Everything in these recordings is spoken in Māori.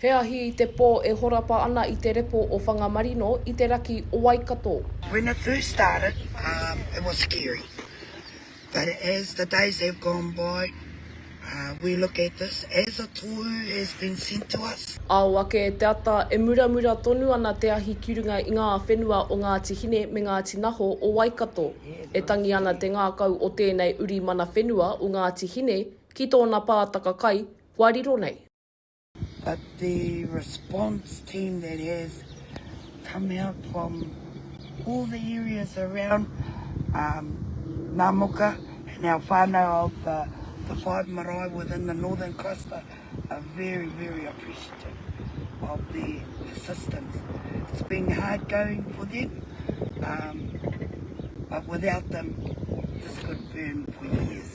He ahi I te pō e horapa ana I te repo o Whangamarino I te raki o Waikato. When it first started, it was scary. But as the days have gone by, we look at this as a tohu has been sent to us. Ao ake te ata e muramura tonu ana te ahi kirunga I ngā whenua o Ngāti Hine me Ngāti Naho o Waikato. E tangi ana te ngākau o tēnei uri mana whenua o Ngāti Hine ki tōna pātaka kai, wariro nei. But the response team that has come out from all the areas around Ngāmuka and our whānau of the five marae within the northern cluster are very, very appreciative of the assistance. It's been hard going for them, but without them, this could burn for years.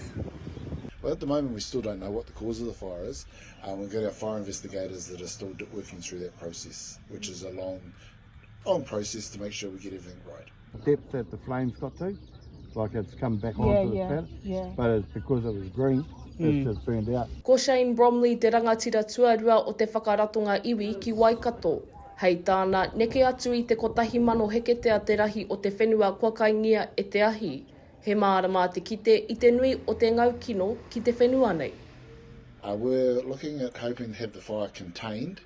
Well, at the moment we still don't know what the cause of the fire is. We've got our fire investigators that are still working through that process, which is a long process to make sure we get everything right. The depth that the flames got to, like it's come back onto the paddock, but it's because it was green, it's just burned out. Ko Shane Bromley te rangatira tuarua o te whakaratonga iwi ki Waikato. Hei tāna, neke atu I te kotahi mano heketea te rahi o te whenua kua kaingia e te ahi. He mārama te kite I te nui o te ngau kino ki te whenua nei. We're looking at hoping to have the fire contained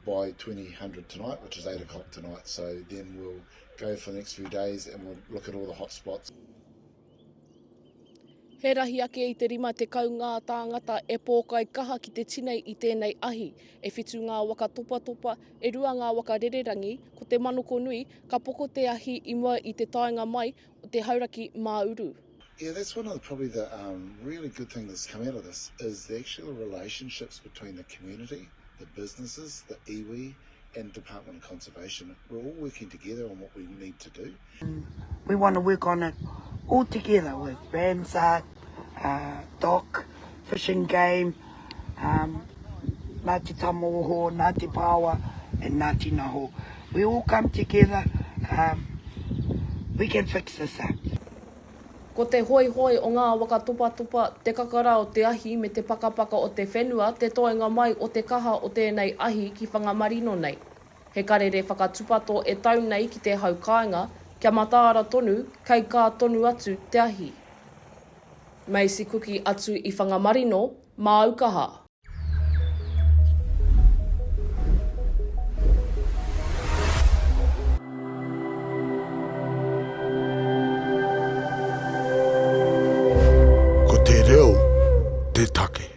by 2000 tonight, which is 8 o'clock tonight. So then we'll go for the next few days and we'll look at all the hot spots. He rahi ake I te rima te kau ngā tāngata e pōkai kaha ki te tinei I tēnei ahi. E whitu ngā waka topa, e rua ngā waka rererangi, ko te manoko nui, ka poko te ahi I mua I te taenga mai o te hauraki māuru. Yeah, that's one of probably the really good thing that's come out of this is the actual relationships between the community, the businesses, the iwi and Department of Conservation. We're all working together on what we need to do. We want to work on it all together with Ramsar, Doc, Fishing Game, Ngāti Tamoho, Ngāti Pāwa and Ngāti Naho. We all come together, we can fix this up. Ko te hoi o ngā waka topa, te kakara o te ahi me te pakapaka o te whenua, te toenga mai o te kaha o tēnei ahi ki Whangamarino nei. He karere whakatupato e tau nei ki te hau kāinga, kia mataara tonu, kei kā tonu atu te ahi. Macie Kuki atu I Whangamarino, mā Aukaha. Ko te reo, te take.